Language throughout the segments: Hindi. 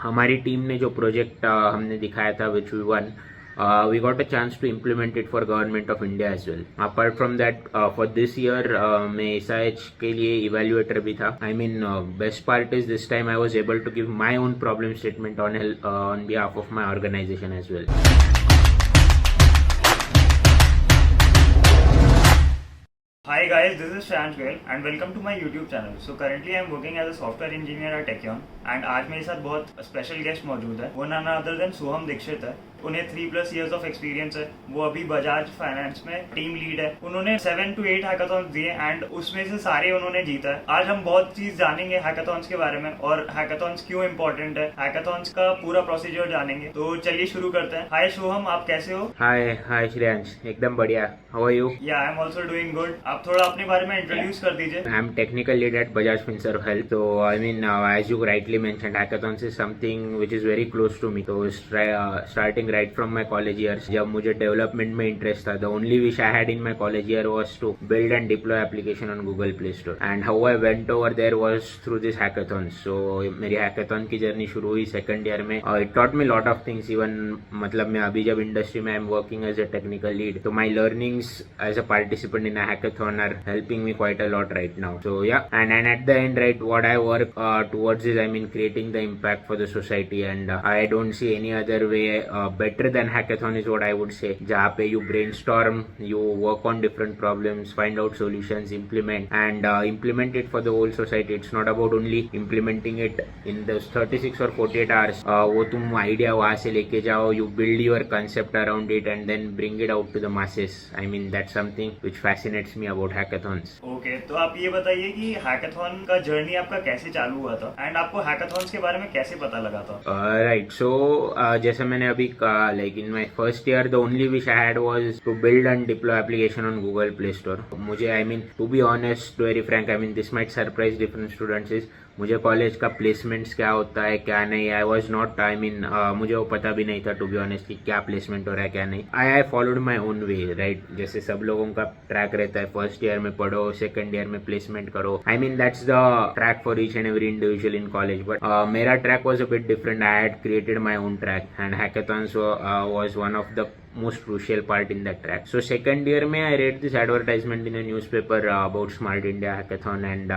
हमारी टीम ने जो प्रोजेक्ट हमने दिखाया था which we won, we got a chance to implement it for government of India as well. Apart from that, for this year मैं SIH के लिए evaluator भी था. I mean, best part is this time I was able to give my own problem statement on behalf of my organization as well. Hi guys, this is Shreyansh Goyal and welcome to my YouTube channel. So currently I am working as a software engineer at Techion and आज मेरे साथ बहुत स्पेशल गेस्ट मौजूद है. वो नन अदर देन सोहम दीक्षित है. उन्हें 3+ years ऑफ एक्सपीरियंस है. वो अभी बजाज फाइनेंस में टीम लीड है. उन्होंने 7 to 8 हैकाथॉन्स दिए एंड उसमें से सारे उन्होंने जीता है. आज हम बहुत चीज जानेंगे हैकाथॉन्स के बारे में और हैकाथॉन्स क्यों इम्पोर्टेंट है, हैकाथॉन्स का पूरा प्रोसीजर जानेंगे. तो चलिए शुरू करते हैं. हाय सोहम, आप कैसे हो? हाय श्रेयांश, एकदम बढ़िया. How are you? Yeah I am also doing good. आप थोड़ा अपने बारे में इंट्रोड्यूस कर दीजिए. I am technical lead at Bajaj Finserv Health. So I mean, as you rightly mentioned, hackathons is something which is very close to me. So starting right from my college years, जब मुझे डेवलपमेंट में इंटरेस्ट था, the only wish I had in my college year was to build and deploy application on Google Play Store. And how I went over there was through this hackathons. So मेरी hackathon की जर्नी शुरू हुई सेकंड ईयर में. It taught me lot of things. Even मतलब मैं अभी जब इंडस्ट्री में I am working as a technical lead, so my learnings as a participant in a hackathon are helping me quite a lot right now. So yeah, and at the end, right, what I work towards is, I mean, creating the impact for the society, and I don't see any other way better than hackathon is what I would say. जहाँ पे you brainstorm, you work on different problems, find out solutions, implement it for the whole society. It's not about only implementing it in those 36 or 48 hours. वो तुम आइडिया वहाँ से लेके जाओ, you build your concept around it and then bring it out to the masses. I mean, that's something which fascinates me about hackathons. Okay, तो आप ये बताइए कि हैकाथॉन का जर्नी आपका कैसे चालू हुआ था एंड आपको हैकाथॉन्स के बारे में कैसे पता लगा था? राइट, सो जैसे मैंने अभी कहा, like in my first year the only wish I had was to build and deploy application on Google Play Store. मुझे, I mean, to be honest, very frank, I mean this might surprise different students, is मुझे कॉलेज का प्लेसमेंट्स क्या होता है क्या नहीं, I was not, I mean मुझे वो पता भी नहीं था टू बी ऑनेस्ट कि क्या प्लेसमेंट हो रहा है क्या नहीं. I followed my own way, right. जैसे सब लोगों का ट्रैक रहता है, फर्स्ट ईयर में पढ़ो, सेकंड ईयर में प्लेसमेंट करो. I mean that's the track for each and every individual in college. But मेरा track was a bit different. I had created my own track and hackathons was one of the most crucial part in that track. So second year में I read this advertisement in a newspaper about Smart India Hackathon and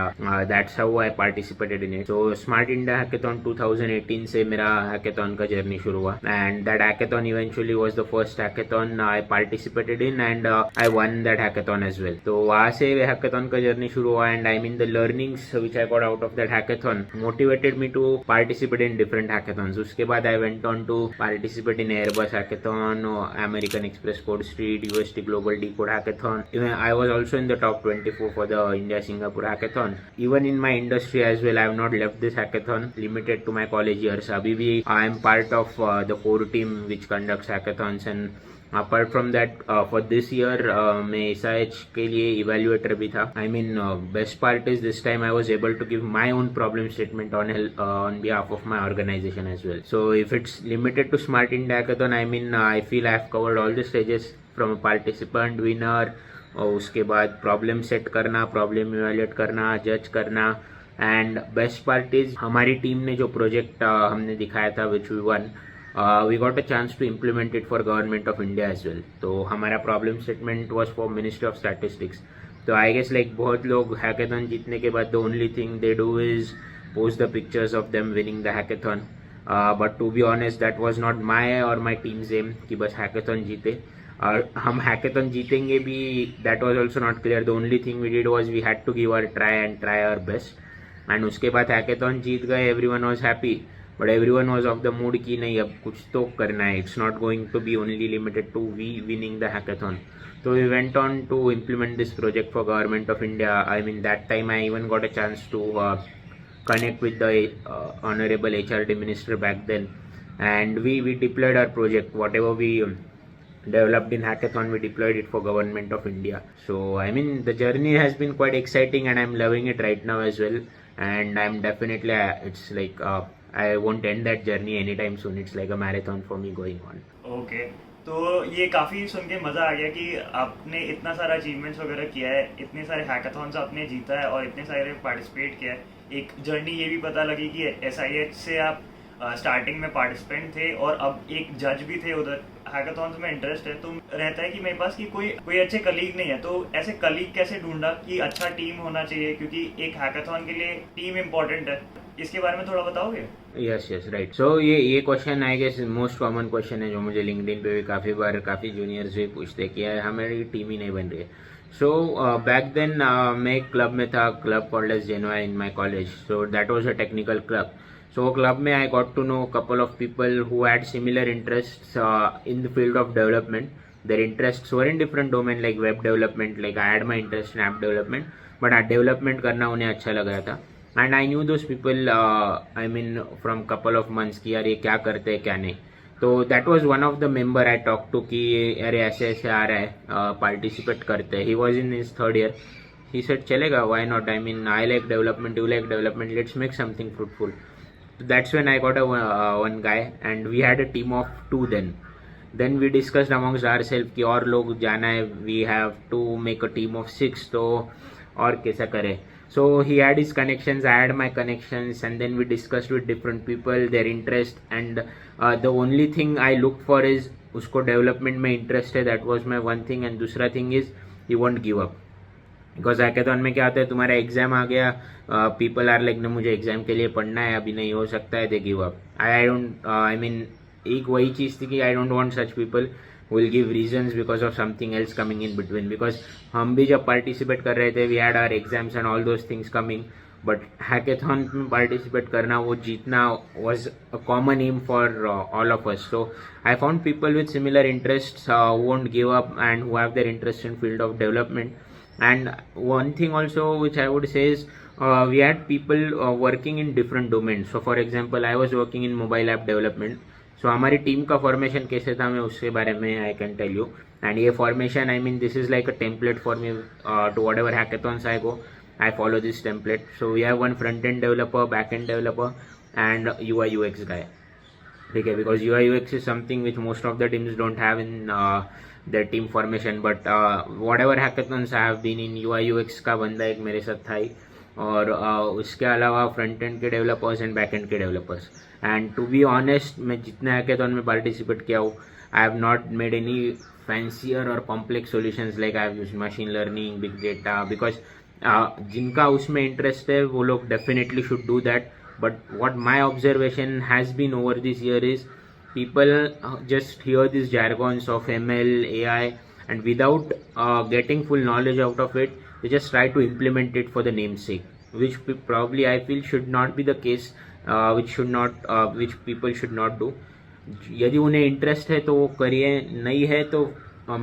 that's how I participated in it. So Smart India Hackathon 2018 से मेरा hackathon का जर्नी शुरू हुआ and that hackathon eventually was the first hackathon I participated in and I won that hackathon as well. तो वहाँ से hackathon का जर्नी शुरू हुआ and I mean the learnings which I got out of that hackathon motivated me to participate in different hackathons. उसके बाद I went on to participate in Airbus Hackathon, American Express Code Street, UST Global Decode Hackathon. Even I was also in the top 24 for the India Singapore Hackathon. Even in my industry as well, I have not left this hackathon limited to my college years. Abhi bhi I am part of the core team which conducts hackathons and apart from that, for this year मैं SIH के लिए evaluator भी था. I mean, best part is this time I was able to give my own problem statement on behalf of my organization as well. So if it's limited to Smart India Hackathon, I mean, I feel I have covered all the stages from a participant, winner, और उसके बाद प्रॉब्लम सेट करना, प्रॉब्लम इवेल्युएट करना, जज करना. एंड बेस्ट पार्ट इज हमारी टीम ने जो प्रोजेक्ट हमने दिखाया था which we won, we got a chance to implement it for government of India as well. तो हमारा problem statement was for Ministry of Statistics. तो आई गेस लाइक बहुत लोग हैकाथन जीतने के बाद the only thing they do is post the pictures of them winning the hackathon. But to be honest, that was not my or my team's aim कि बस हैकाथन जीते. और हम हैकाथन जीतेंगे भी, that was also not clear. The only thing we did was we had to give our try and try our best. And उसके बाद हैकाथन जीत गए, everyone was happy. But everyone was of the mood कि नहीं अब कुछ तो करना है. It's not going to be only limited to we winning the hackathon. So we went on to implement this project for government of India. I mean that time I even got a chance to connect with the honorable HRD minister back then, and we deployed our project. Whatever we developed in hackathon, we deployed it for government of India. So I mean the journey has been quite exciting and I'm loving it right now as well. And I'm definitely it's like I won't end that journey anytime soon. It's like a marathon for me going on. Okay. तो ये काफ़ी सुन के मज़ा आ गया कि आपने इतना सारा अचीवमेंट्स वगैरह किया है, इतने सारे हैकाथॉन्स आपने जीता है और इतने सारे पार्टिसिपेट किया है. एक जर्नी ये भी पता लगी कि SIH से आप स्टार्टिंग में पार्टिसिपेंट थे और अब एक जज भी थे उधर। हैकाथॉन्स में इंटरेस्ट है तो रहता है कि मेरे पास कि कोई अच्छे कलीग नहीं है, तो ऐसे कलीग कैसे ढूंढा कि अच्छा टीम होना चाहिए, क्योंकि एक हैकाथॉन के लिए टीम इम्पोर्टेंट है। इसके बारे में थोड़ा बताओगे? Yes yes right. सो ये question I guess most common question है जो मुझे लिंक्डइन पे भी काफ़ी बार काफ़ी जूनियर्स भी पूछते हैं कि यार हमारी टीम ही नहीं बन रही है। सो बैक देन मैं एक क्लब में था, club called as Genoa in my college. So that was a technical club. So club में I got to know a couple of people who had similar interests in the field of development. Their interests were in different domain like web development, like I had my interest in app development, but development करना उन्हें अच्छा लग रहा था. And I knew those people, I mean from couple of months कि यार ये क्या करते हैं क्या नहीं. तो that was one of the member I talked to कि अरे ऐसे ऐसे आ रहा है, participate करते हैं. He was in his third year. He said चलेगा, why not? I mean I like development, you like development, let's make something fruitful. That's when I got a one guy and we had a team of 2 then we discussed amongst ourselves कि और लोग जाना है, we have to make a team of 6, तो और कैसा करें. So he had his connections, I had my connections, and then we discussed with different people their interest, and the only thing I looked for is उसको डेवलपमेंट में इंटरेस्ट है, that was my one thing, and दूसरा thing is he won't give up. Because hackathon में क्या होता है, तुम्हारा एग्जाम आ गया, पीपल आर लाइक ना मुझे एग्जाम के लिए पढ़ना है, अभी नहीं हो सकता है, they give up. I don't, I mean एक वही चीज़ थी कि I don't want such people will give reasons because of something else coming in between. Because हम भी जब पार्टिसिपेट कर रहे थे, we had our exams and all those things coming, but hackathon में पार्टिसिपेट करना, वो जीतना was a common aim for all of us. So I found people with similar interest won't give up and who have their interest in field of development. And one thing also which I would say is we had people working in different domains. So for example I was working in mobile app development. So हमारी टीम का फॉर्मेशन कैसे था मैं उसके बारे में I can tell you. And ये formation I mean this is like a template for me to whatever hackathons I go, I follow this template. So we have one front end developer, back end developer and UI UX guy. Okay, because UI UX is something which most of the teams don't have in their team formation, but whatever hackathons I have been in, UI UX का बंदा एक मेरे साथ था ही, और उसके अलावा फ्रंट एंड के डेवलपर्स एंड बैक एंड के developers. And to be honest मैं जितने हैकाथॉन में पार्टिसिपेट किया हूँ, I have not made any fancier और complex solutions like I have used machine learning, big data, because जिनका उसमें इंटरेस्ट है वो लोग definitely should do that. But what my observation has been over this year is people just hear these jargons of ML, AI, and without getting full knowledge out of it, they just try to implement it for the name's sake, which probably I feel should not be the case, which people should not do. यदि उन्हें इंटरेस्ट है तो वो करिए, नहीं है तो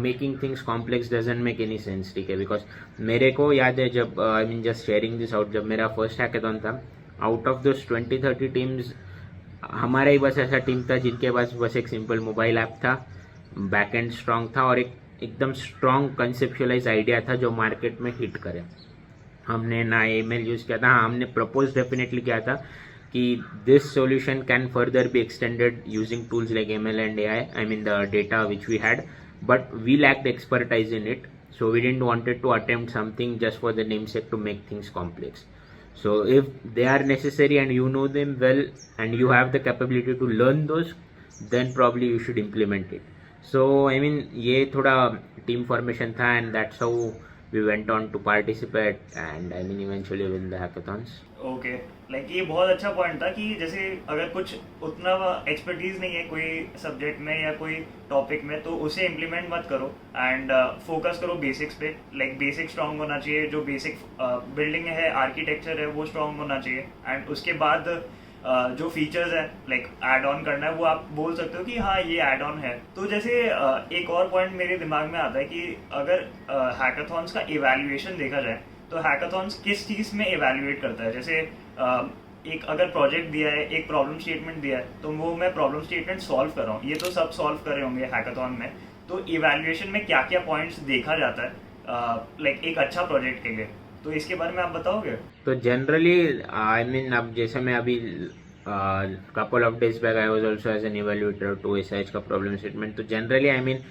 making things complex doesn't make any sense. ठीक है, बिकॉज मेरे को याद है जब I mean just sharing this out, जब मेरा फर्स्ट हैकाथॉन था, आउट ऑफ दोस 20-30 टीम्स हमारा ही बस ऐसा टीम था जिनके पास बस एक सिंपल मोबाइल ऐप था, बैक एंड स्ट्रांग था और एक एकदम स्ट्रांग कंसेप्चुअलाइज आइडिया था जो मार्केट में हिट करे. हमने ना ईमेल यूज़ किया था, हाँ हमने प्रपोज डेफिनेटली किया था कि this solution can further be extended using tools like ML and AI, I mean the data which we had, but we lacked expertise in it, so we didn't wanted to attempt something just for the namesake to make things complex. So if they are necessary and you know them well and you have the capability to learn those, then probably you should implement it. So I mean ये थोड़ा team formation था and that's how we went on to participate and I mean eventually win the hackathons. Okay, like ये बहुत अच्छा पॉइंट था कि जैसे अगर कुछ उतना एक्सपर्टीज नहीं है कोई सब्जेक्ट में या कोई टॉपिक में, तो उसे इम्प्लीमेंट मत करो एंड फोकस करो बेसिक्स पे. लाइक बेसिक स्ट्रांग होना चाहिए, जो बेसिक बिल्डिंग है, आर्किटेक्चर है, वो स्ट्रांग होना चाहिए. एंड उसके बाद जो फीचर्स है लाइक एड ऑन करना है, वो आप बोल सकते हो कि हाँ ये एड ऑन है. तो जैसे एक और पॉइंट मेरे दिमाग में आता है कि अगर हैकाथॉन्स का इवैल्यूएशन देखा जाए तो हैकाथॉन्स किस चीज़ में इवैल्यूएट करता है. जैसे एक अगर प्रोजेक्ट दिया है, एक प्रॉब्लम स्टेटमेंट दिया है, तो वो मैं प्रॉब्लम स्टेटमेंट सॉल्व कर रहा हूँ, ये तो सब सॉल्व कर रहे होंगे हैकाथॉन में. तो इवैल्यूएशन में क्या क्या पॉइंट्स देखा जाता है लाइक एक अच्छा प्रोजेक्ट के लिए, तो इसके बारे में आप बताओगे? तो जनरली आई मीन अब जैसे मैं अभी couple of days back I was also as an evaluator to SIH का problem statement. तो generally I mean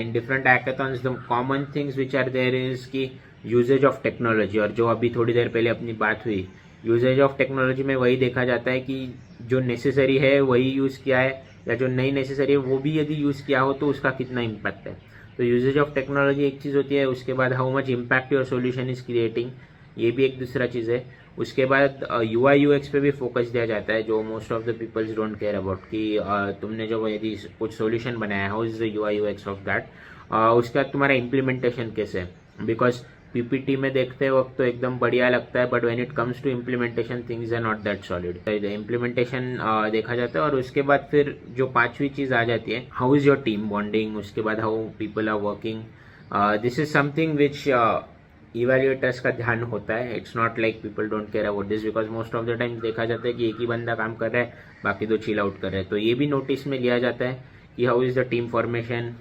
in different hackathons the common things which are there is कि यूजेज ऑफ टेक्नोलॉजी, और जो अभी थोड़ी देर पहले अपनी बात हुई यूजेज ऑफ टेक्नोलॉजी में वही देखा जाता है कि जो नेसेसरी है वही यूज़ किया है, या जो नहीं नेसेसरी है वो भी यदि यूज़ किया हो तो उसका कितना इम्पैक्ट है। तो यूजेज ऑफ टेक्नोलॉजी एक चीज़ होती है, उसके बाद how much impact your solution is creating, ये भी एक दूसरा चीज़ है। उसके बाद UI UX पे भी फोकस दिया जाता है, जो most of the peoples don't care about कि तुमने जो यदि कुछ सोल्यूशन बनाया, how is the UI UX of that. उसके बाद तुम्हारा इम्प्लीमेंटेशन कैसे है, बिकॉज PPT में देखते वक्त तो एकदम बढ़िया लगता है, but when it comes to implementation things are not that solid. Implementation देखा जाता है, और उसके बाद फिर जो पांचवी चीज़ आ जाती है, how is your team bonding, उसके बाद how people are working. This is something which evaluators का ध्यान होता है। It's not like people don't care about this, because most of the time देखा जाता है कि एक ही बंदा काम कर रहा है, बाकी दो चिल आउट कर रहे हैं। तो ये भी नोटिस में लिया जाता है कि how is the team formation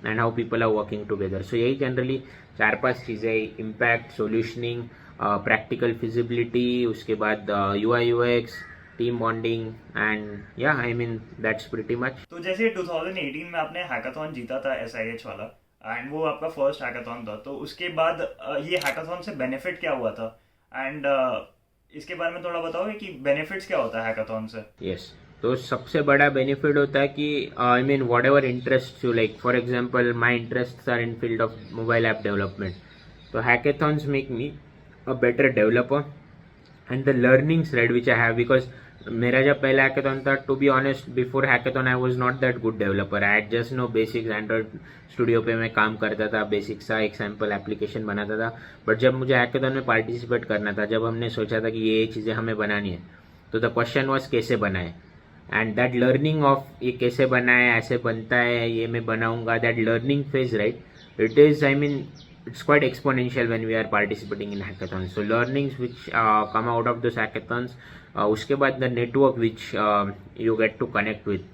and how people are working together. So यही जनरली 4-5 चीज़ें, इम्पैक्ट, सोल्यूशनिंग, प्रैक्टिकल फिजिबिलिटी, उसके बाद UI UX, team bonding, and या I mean that's pretty much. तो जैसे 2018 में आपने हैकाथॉन जीता था SIH वाला, एंड वो आपका फर्स्ट हैकाथॉन था, तो उसके बाद ये हैकाथॉन से बेनिफिट क्या हुआ था, एंड इसके बारे में थोड़ा बताओगे कि बेनिफिट्स क्या होता है हैकाथॉन से? यस, तो सबसे बड़ा बेनिफिट होता है कि I mean whatever interest you like, for example my interest are in field of mobile app development, तो hackathons make me a better developer and the learnings right which I have, because मेरा जब पहला हैकेथॉन था, to be honest before hackathon I was not that good developer, I had just know basics. Android studio पे मैं काम करता था, बेसिक सा एक सैम्पल एप्लीकेशन बनाता था, बट जब मुझे हैकेथॉन में पार्टिसिपेट करना था, जब हमने सोचा था कि ये चीज़ें हमें बनानी है, तो द क्वेश्चन वॉज कैसे बनाए, एंड दैट लर्निंग ऑफ ये कैसे बनाए, ऐसे बनता है, ये मैं बनाऊंगा, that learning phase right, it is I mean it's quite exponential when we are participating in hackathons. So learnings which come out of those hackathons, उसके बाद the network which you get to connect with,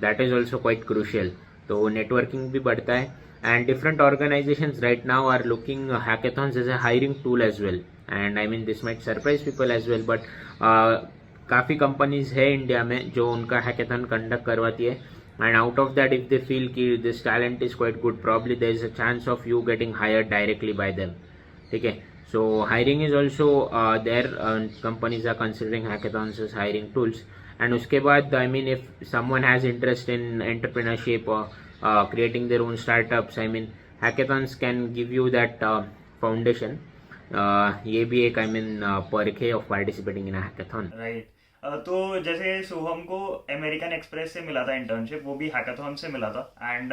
that is also quite crucial. तो networking भी बढ़ता है, and different organizations right now are looking hackathons as a hiring tool as well. And I mean this might surprise people as well, but काफ़ी कंपनीज है इंडिया में जो उनका हैकेथॉन कंडक्ट करवाती है, and out of that if they feel कि this talent is quite good, probably there is a chance of you getting hired directly by them. ठीक है, so hiring is also there, companies are considering hackathons as hiring tools. And उसके बाद I mean if someone has interest in entrepreneurship or creating their own startups, I mean hackathons can give you that foundation. ये भी एक I mean perk है of participating in a hackathon. Right. तो जैसे सोहम को अमेरिकन एक्सप्रेस से मिला था इंटर्नशिप, वो भी हैकाथॉन से मिला था, एंड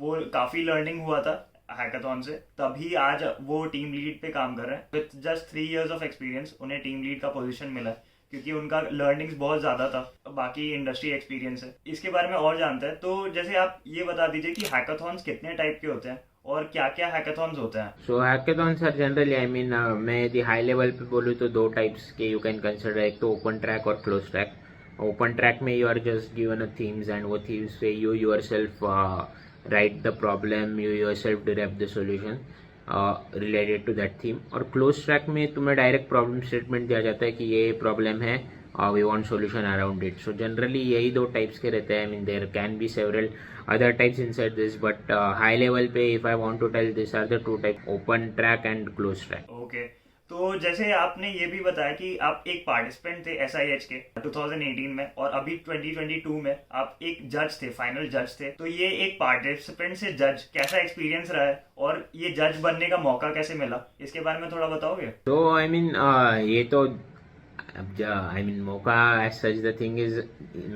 वो काफ़ी लर्निंग हुआ था हैकाथॉन से, तभी आज वो टीम लीड पे काम कर रहे हैं। With just 3 years of experience उन्हें टीम लीड का पोजीशन मिला है, क्योंकि उनका लर्निंग्स बहुत ज़्यादा था, बाकी इंडस्ट्री एक्सपीरियंस है। इसके बारे में और जानते हैं, तो जैसे आप ये बता दीजिए कि हैकाथॉन्स कितने टाइप के होते हैं और क्या क्या हैकाथॉन्स होते हैं? So hackathons are generally I mean मैं यदि हाई लेवल पे बोलूँ तो 2 टाइप्स के यू कैन कंसिडर, एक तो ओपन ट्रैक और क्लोज ट्रैक। ओपन ट्रैक में you are just given a themes, and वो थीम्स पे you yourself write the problem, you yourself derive the solution related to that theme. और क्लोज ट्रैक में तुम्हें डायरेक्ट प्रॉब्लम स्टेटमेंट दिया जाता है कि ये प्रॉब्लम है, we want solution around it. So generally यही 2 टाइप्स के रहते हैं। I mean there can be several other types inside this, but high level पे if I want to tell, these are the 2 types, open track and closed track. Okay, तो जैसे आपने ये भी बताया कि आप एक पार्टिसिपेंट थे SIH के 2018 में, और अभी 2022 में आप एक जज थे, फाइनल जज थे। तो ये एक पार्टिसिपेंट से जज कैसा एक्सपीरियंस रहा है, और ये जज बनने का मौका कैसे मिला, इसके बारे में थोड़ा बताओगे? तो आई मीन ये तो अब आई मीन मौका as such, the thing is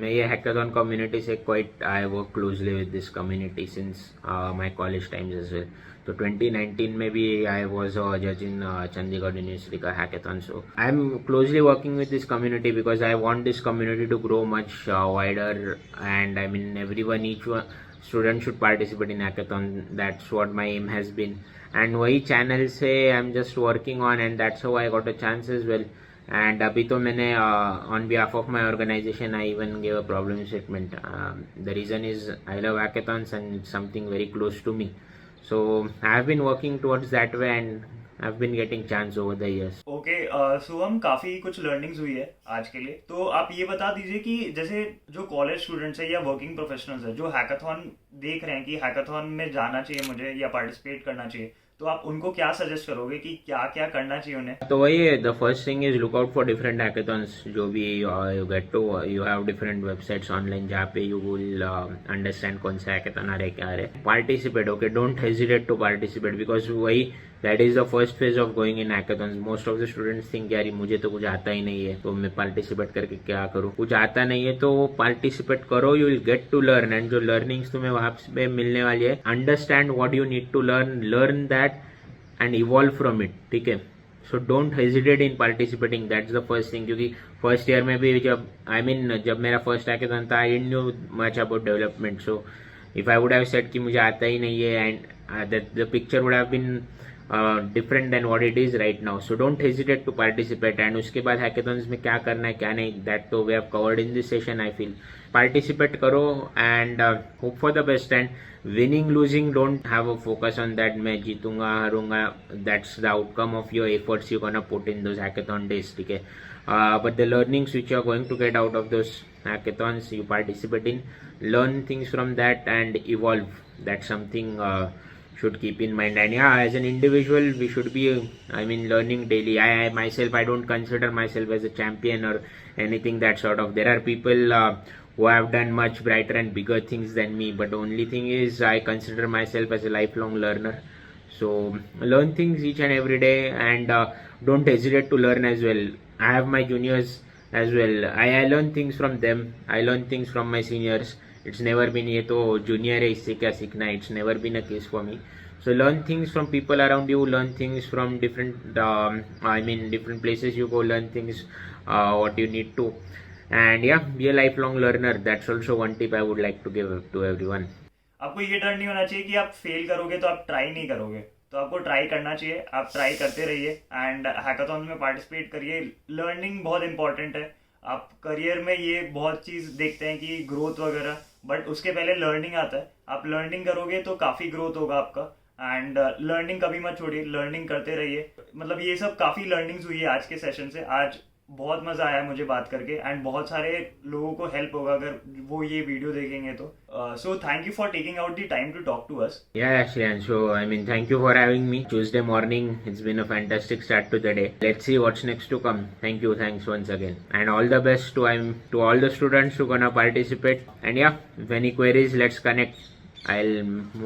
मैं ये हैकाथॉन कम्युनिटी से quite I work closely with this community since my college times as well. तो 2019 में भी आई वाज अ जज इन चंडीगढ़ यूनिवर्सिटी का hackathon. So I am closely working with this community because I want this community to grow much wider, and I mean everyone, each student should participate in hackathon. That's what my aim has been, and वही चैनल से I'm just working on, and that's how I got a chance as well. And अभी तो मैंने on behalf of my organization I even gave a problem statement. The reason is I love hackathons and it's something very close to me. So I've been working towards that way and I've been getting chance over the years. Okay, so हम काफ़ी कुछ लर्निंग्स हुई है आज के लिए। तो आप ये बता दीजिए कि जैसे जो कॉलेज स्टूडेंट्स है या वर्किंग प्रोफेशनल्स है जो हैकाथॉन देख रहे हैं कि हैकाथॉन में जाना चाहिए मुझे या पार्टिसिपेट करना चाहिए, तो आप उनको क्या सजेस्ट करोगे कि क्या क्या करना चाहिए उन्हें? तो वही है, the first thing is look out for different hackathons, जो भी you get to, you have different websites online जहाँ पे यू विल अंडरस्टैंड कौन सा हैकेथॉन आ रहा है, क्या आ रहा है. Participate, okay, don't hesitate to participate, because वही that is the first phase of going in hackathons. Most of the students think यार मुझे तो कुछ आता ही नहीं है, तो मैं पार्टिसिपेट करके क्या करूँ. कुछ आता नहीं है तो पार्टिसिपेट करो, you will get to learn, and जो लर्निंग्स तुम्हें वहाँ पे मिलने वाली है, understand what you need to learn that and evolve from it. ठीक है, so don't hesitate in participating, that's the first thing. क्योंकि फर्स्ट ईयर में भी जब जब मेरा फर्स्ट हैकेथॉन था, I knew much about development. So if I would have said कि मुझे आता ही नहीं है, and the picture would have been different then what it is right now. So don't hesitate to participate. And उसके बाद हैकेथॉन्स में क्या करना है क्या नहीं, दैट तो we have covered in this session. I feel participate करो and hope for the best. And winning losing, don't have a focus on that, मैं जीतूंगा हारूंगा. That's the outcome of your efforts you gonna put in those hackathon days. ठीक है, but the learnings which you are going to get out of those hackathons you participate in, learn things from that and evolve. That's something should keep in mind. And yeah, as an individual we should be learning daily. I myself, I don't consider myself as a champion or anything that sort of. There are people who have done much brighter and bigger things than me, but the only thing is I consider myself as a lifelong learner. So learn things each and every day, and don't hesitate to learn as well. I have my juniors as well. I learn things from them. I learn things from my seniors. It's never been ये तो junior है इससे क्या सीखना है. It's never been a case for me. So learn things from people around you. Learn things from different different places you go. Learn things what you need to. And yeah, be a lifelong learner. That's also one tip I would like to give to everyone. आपको ये डर नहीं होना चाहिए कि आप फेल करोगे तो आप ट्राई नहीं करोगे. तो आपको ट्राई करना चाहिए, आप ट्राई करते रहिए एंड हैकाथॉन में पार्टिसिपेट करिए. लर्निंग बहुत इंपॉर्टेंट है. आप करियर में ये बहुत चीज़ देखते हैं कि ग्रोथ वगैरह, बट उसके पहले लर्निंग आता है. आप लर्निंग करोगे तो काफ़ी ग्रोथ होगा आपका. एंड लर्निंग कभी मत छोड़िए, लर्निंग करते रहिए. मतलब ये सब काफ़ी लर्निंग्स हुई है आज के सेशन से. आज बहुत मजा आया मुझे बात करके एंड बहुत सारे लोगों को हेल्प होगा अगर वो ये वीडियो देखेंगे तो. So thank you for taking out the time to talk to us. Yeah, Shreyan. So, thank you for having me. Tuesday morning, it's been a fantastic start to the day. Let's see what's next to come. Thank you. Thanks once again. And all the best to all the students who gonna participate. And yeah, if any queries, let's connect. I'll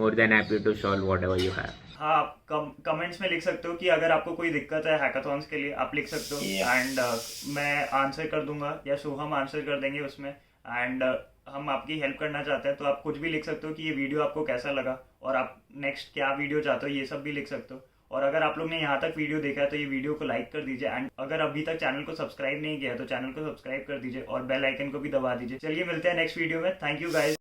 more than happy to solve whatever you have. हाँ, आप कमेंट्स में लिख सकते हो कि अगर आपको कोई दिक्कत है हैकाथॉन्स के लिए, आप लिख सकते हो एंड मैं आंसर कर दूंगा या सोहम आंसर कर देंगे उसमें. एंड हम आपकी हेल्प करना चाहते हैं, तो आप कुछ भी लिख सकते हो कि ये वीडियो आपको कैसा लगा और आप नेक्स्ट क्या वीडियो चाहते हो, ये सब भी लिख सकते हो. और अगर आप लोग ने यहाँ तक वीडियो देखा है तो ये वीडियो को लाइक कर दीजिए. एंड अगर अभी तक चैनल को सब्सक्राइब नहीं किया है तो चैनल को सब्सक्राइब कर दीजिए और बेल आइकन को भी दबा दीजिए. चलिए मिलते हैं नेक्स्ट वीडियो में. Thank you guys.